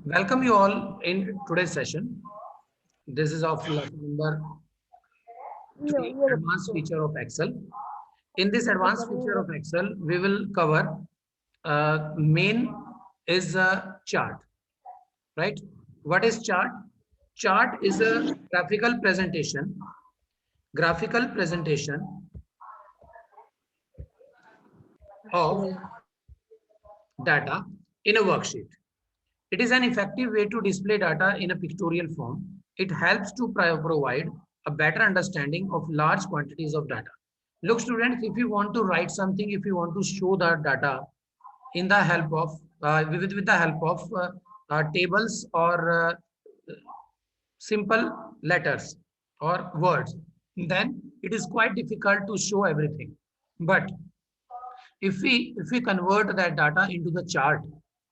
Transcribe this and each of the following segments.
Welcome you all in today's session. This is of lesson number 3, advanced feature of Excel. In this advanced feature of Excel, we will cover main is a chart, right? What is chart? Chart is a graphical presentation of data in a worksheet. It is an effective way to display data in a pictorial form. It helps to provide a better understanding of large quantities of data. Look, students, if you want to write something, if you want to show the data in the help of with the help of tables or simple letters or words, then it is quite difficult to show everything. But if we convert that data into the chart,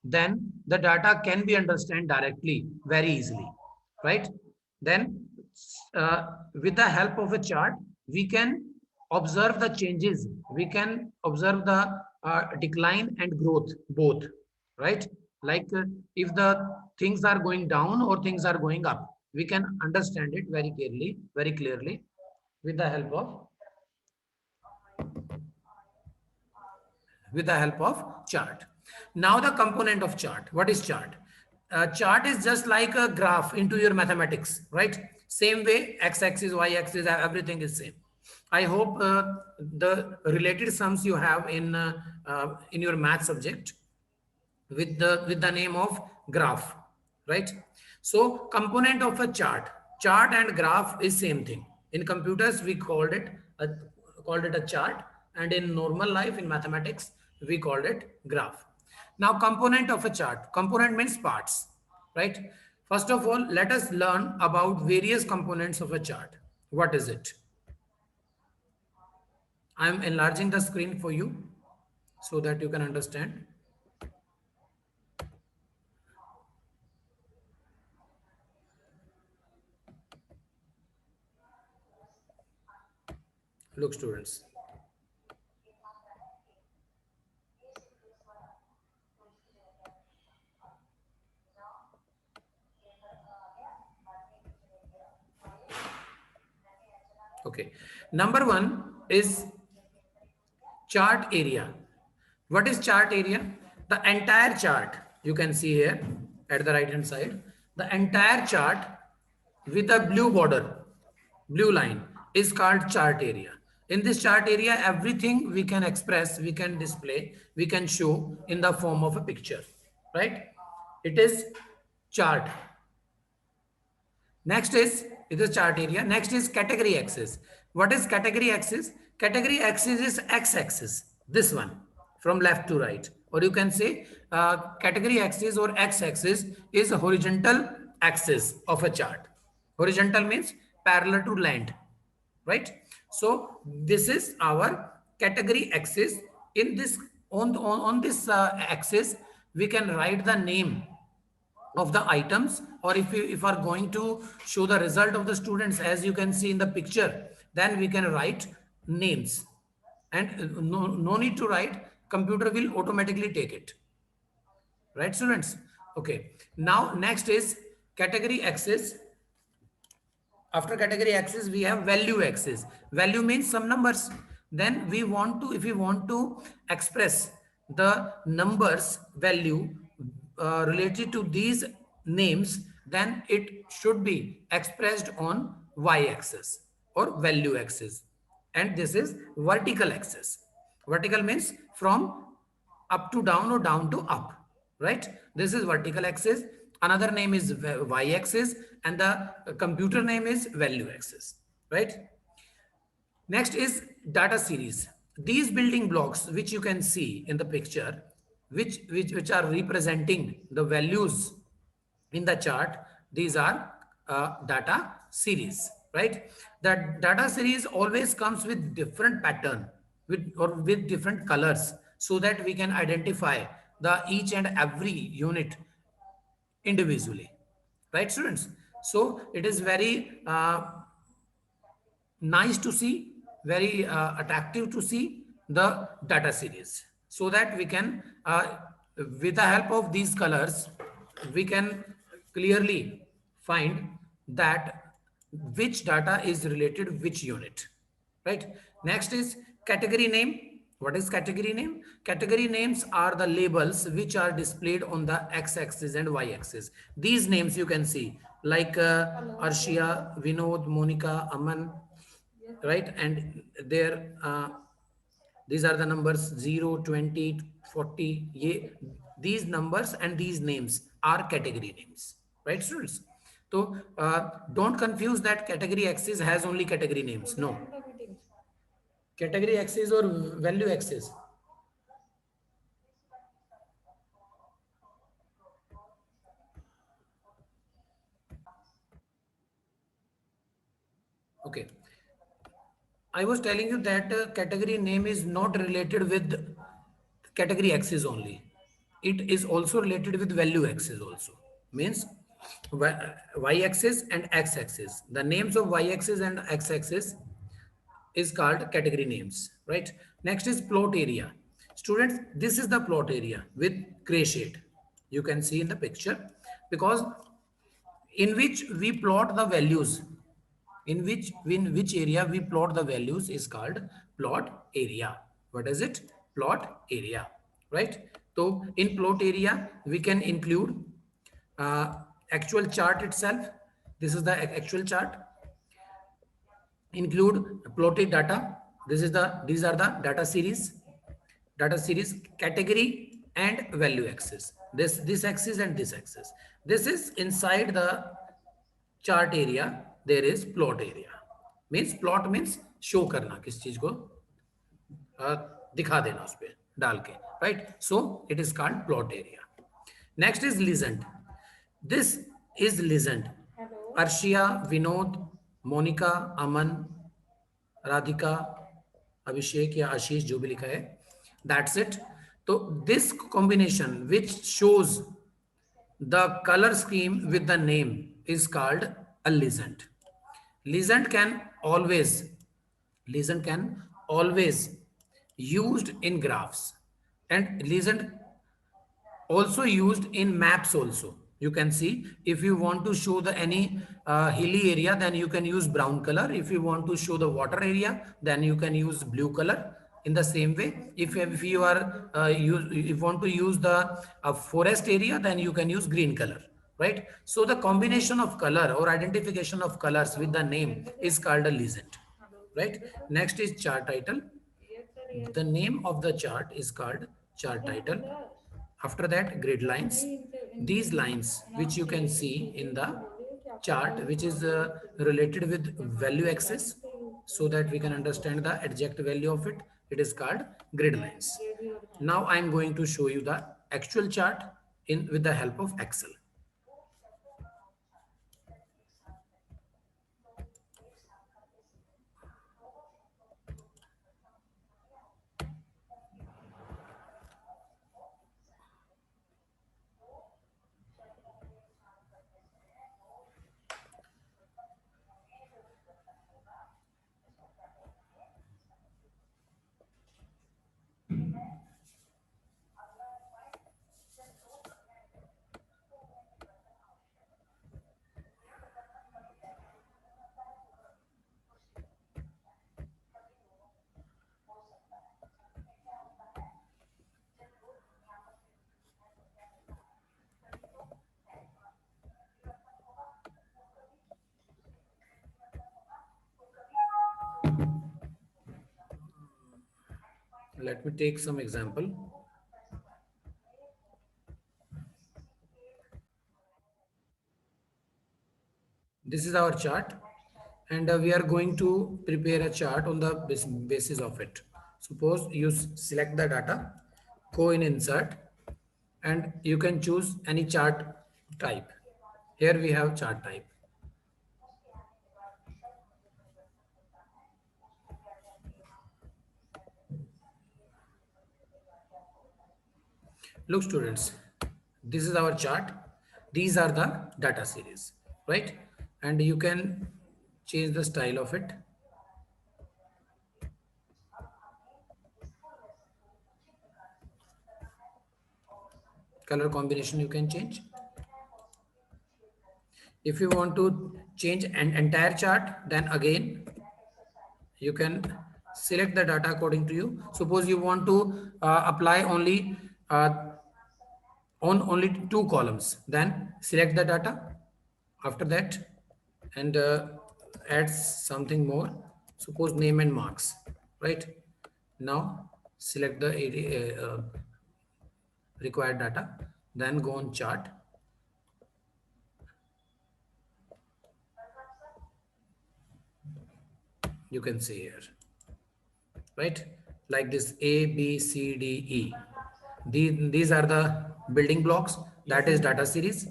then the data can be understood directly very easily, right? Then with the help of a chart, we can observe the changes, we can observe the decline and growth both, right? Like if the things are going down or things are going up, we can understand it very clearly with the help of chart. Now the component of chart. What is chart? Chart is just like a graph into your mathematics, right? Same way, x-axis, y-axis, everything is same. I hope the related sums you have in your math subject with the name of graph, right? So component of a chart and graph is same thing. In computers we called it a chart, and in normal life in mathematics we called it graph. Now component of a chart, component means parts, right? First of all, let us learn about various components of a chart. What is it? I am enlarging the screen for you so that you can understand. Look, students. Okay. Number one is chart area. What is chart area? The entire chart, you can see here at the right hand side, the entire chart with a blue border, blue line is called chart area. In this chart area, everything we can express, we can display, we can show in the form of a picture, right? It is chart. Next is chart area. Next is category axis. What is category axis? Category axis is x-axis, this one from left to right, or you can say category axis or x-axis is a horizontal axis of a chart. Horizontal means parallel to land, right? So this is our category axis. In this on this axis, we can write the name of the items, or if are going to show the result of the students, as you can see in the picture, then we can write names, and no need to write, computer will automatically take it, right students? Okay, now next is category axis. After category axis we have value axis. Value means some numbers. Then we want to, if we want to express the numbers value related to these names, then it should be expressed on y axis or value axis, and this is vertical axis. Vertical means from up to down or down to up, right? This is vertical axis. Another name is y axis, and the computer name is value axis, right? Next is data series. These building blocks which you can see in the picture, which are representing the values in the chart, these are data series, right? The data series always comes with different pattern, with different colors, so that we can identify the each and every unit individually, right students? So it is very nice to see, very attractive to see the data series, so that we can with the help of these colors we can clearly find that which data is related which unit, right? Next is category name. What is category name? Category names are the labels which are displayed on the x-axis and y-axis. These names you can see like Arshia, Vinod, Monica, Aman, right? And there these are the numbers 0, 20, 40. These numbers and these names are category names, right, students? So don't confuse that category axis has only category names. No, category axis or value axis. Okay, I was telling you that category name is not related with category axis only. It is also related with value axis also. Means y-axis and x-axis. The names of y-axis and x-axis is called category names, right? Next is plot area. Students, this is the plot area with gray shade. You can see in the picture because in which we plot the values, in which area we plot the values is called plot area. What is it? Plot area, right? So in plot area we can include uh, actual chart itself. This is the actual chart. Include plotted data. These are the data series category and value axis. This axis and this axis. This is inside the chart area. There is plot area. Means plot means show करना किस चीज को uh, दिखा देना उस पे डाल के, right? So it is called plot area. Next is legend. This is legend. Arshia, Vinod, Monica, Aman, Radhika, अभिषेक या आशीष जो भी लिखा है, दैट्स इट. तो this combination which shows the colour scheme with the name is called a legend. Legend can always legend can always used in graphs, and legend also used in maps also. You can see if you want to show the any hilly area, then you can use brown color. If you want to show the water area, then you can use blue color. In the same way, if you are if you want to use the forest area, then you can use green color, right? So the combination of color or identification of colors with the name is called a legend, right? Next is chart title. The name of the chart is called chart title. After that, grid lines. These lines which you can see in the chart, which is related with value axis, so that we can understand the exact value of it, it is called grid lines. Now I am going to show you the actual chart in with the help of Excel. Let me take some example. This is our chart, and we are going to prepare a chart on the basis of it. Suppose you select the data, go in insert, and you can choose any chart type. Here we have chart type. Look students, this is our chart. These are the data series, right? And you can change the style of it. Color combination you can change. If you want to change an entire chart, then again you can select the data according to you. Suppose you want to apply only uh, on only two columns, then select the data after that, and add something more. Suppose name and marks, right? Now select the area, required data, then go on chart. You can see here, right? Like this A, B, C, D, E. These are the building blocks, that is data series,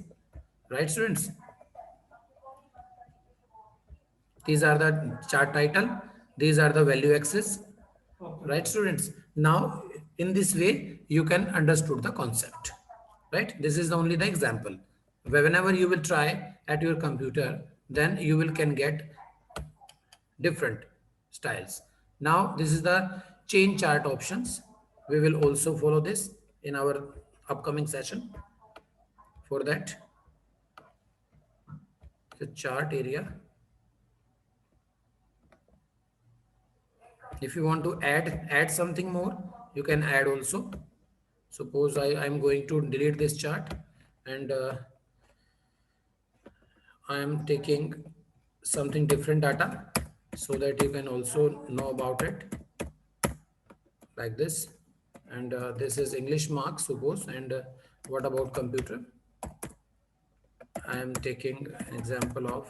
right, students? These are the chart title. These are the value axis, right, students? Now, in this way, you can understood the concept, right? This is only the example. Whenever you will try at your computer, then you will can get different styles. Now, this is the chain chart options. We will also follow this in our upcoming session. For that, the chart area. If you want to add something more, you can add also. Suppose I'm going to delete this chart, and I am taking something different data so that you can also know about it, like this. And this is English marks, suppose. And what about computer? I am taking an example of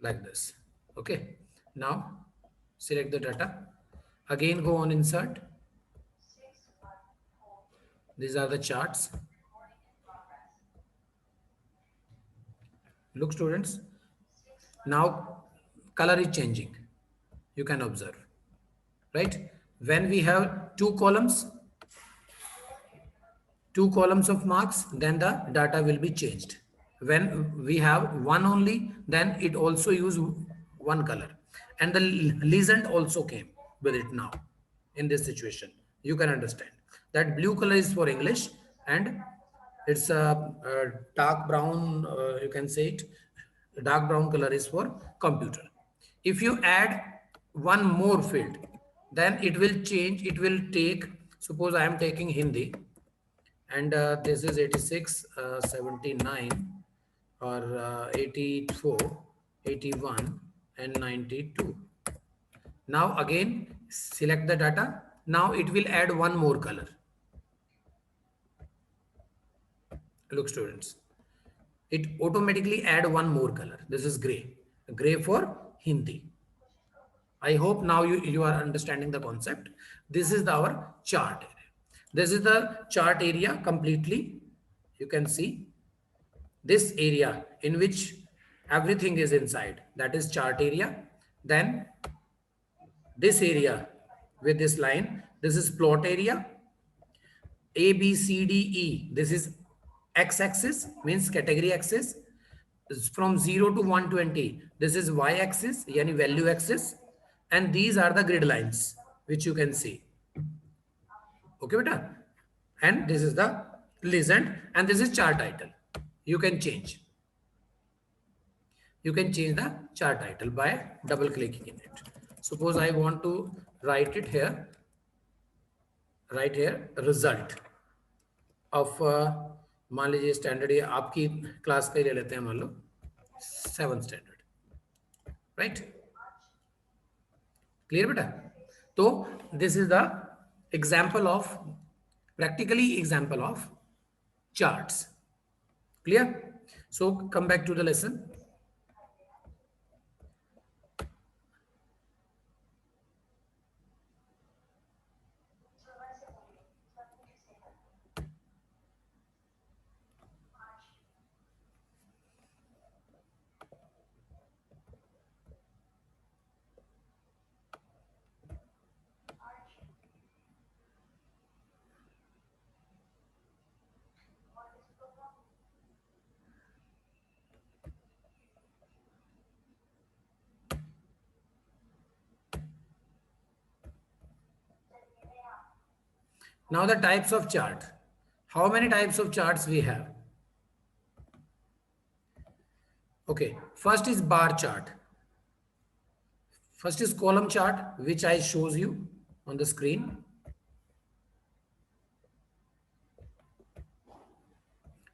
like this. Okay. Now select the data. Again, go on insert. These are the charts. Look, students, now color is changing. You can observe, right? When we have two columns of marks, then the data will be changed. When we have one only, then it also use one color. And the legend also came with it now. In this situation, you can understand that blue color is for English, and it's a dark brown, you can say it, dark brown color is for computer. If you add one more field, then it will change. It will take, suppose I am taking Hindi, and this is 86, 79, or 84, 81, and 92. Now again select the data. Now it will add one more color. Look, students, it automatically add one more color. This is gray for Hindi. I hope now you are understanding the concept. This is our chart area. This is the chart area completely. You can see this area in which everything is inside, that is chart area. Then this area with this line, this is plot area. A, B, C, D, E, this is x-axis, means category axis. From 0 to 120, this is y-axis, yani value axis. And these are the grid lines, which you can see. Okay, beta? And this is the legend, and this is chart title. You can change. You can change the chart title by double clicking in it. Suppose I want to write it here, result of मान लीजिए standard, ये आपकी class का ही ले लेते हैं, मान लो 7th standard, right? Clear बेटा? तो this is the example of, practically example of charts. Clear? So come back to the lesson. Now the types of chart. How many types of charts we have? Okay, first is bar chart. First is column chart, which I shows you on the screen.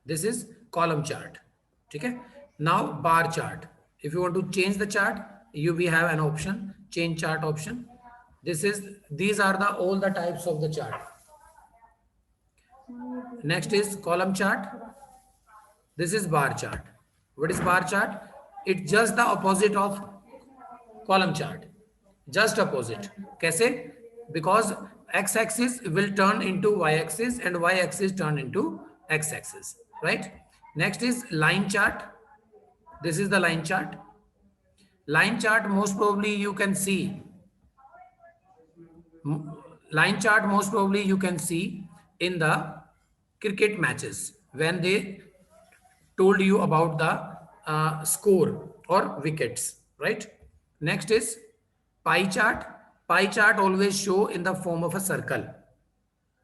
This is column chart. Okay. Now bar chart. If you want to change the chart, we have an option, change chart option. These are all the types of the chart. Next is column chart. This is bar chart. What is bar chart? It's just the opposite of column chart. Just opposite. Kaise? Because x-axis will turn into y-axis and y-axis turn into x-axis. Right? Next is line chart. This is the line chart. Line chart most probably you can see. Line chart most probably you can see in the cricket matches when they told you about the score or wickets, right? Next is pie chart. Pie chart always show in the form of a circle.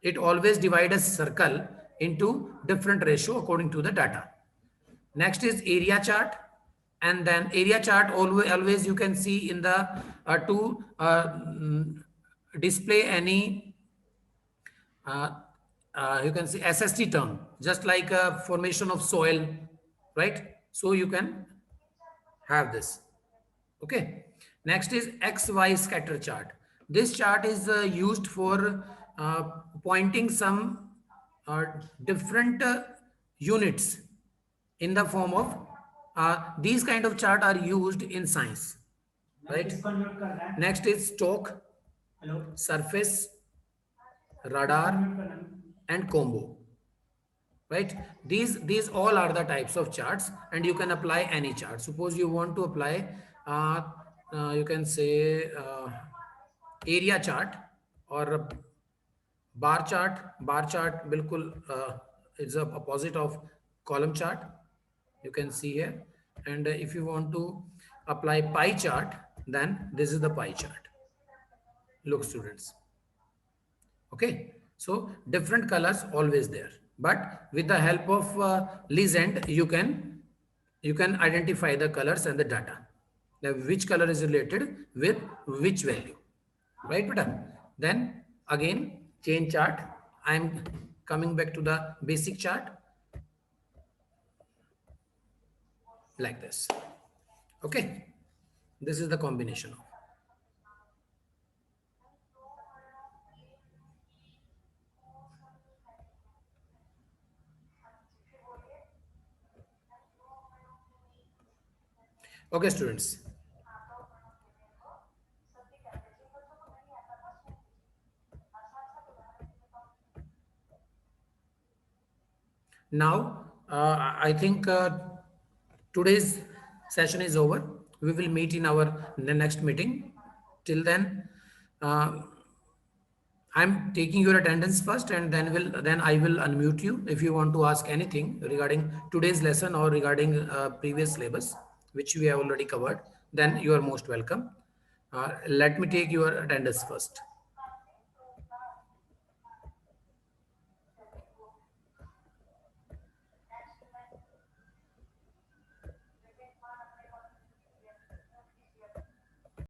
It always divides a circle into different ratio according to the data. Next is area chart, and then area chart always you can see in the display any you can see SST term, just like a formation of soil, right? So you can have this. Okay. Next is XY scatter chart. This chart is used for pointing some different units in the form of these kind of chart are used in science, right? Next is stock, surface, radar, and combo, right? These all are the types of charts, and you can apply any chart. Suppose you want to apply you can say area chart or bar chart. Bar chart bilkul is a opposite of column chart, you can see here. And if you want to apply pie chart, then this is the pie chart. Look, students. Okay, so different colors always there, but with the help of Legend you can identify the colors and the data. Now which color is related with which value, right beta? Then again change chart. I am coming back to the basic chart like this. Okay, this is the combination of. Okay, students. Now, I think today's session is over. We will meet in our next meeting. Till then, I'm taking your attendance first, and then I will unmute you if you want to ask anything regarding today's lesson or regarding previous syllabus, which we have already covered. Then you are most welcome. Let me take your attendance first.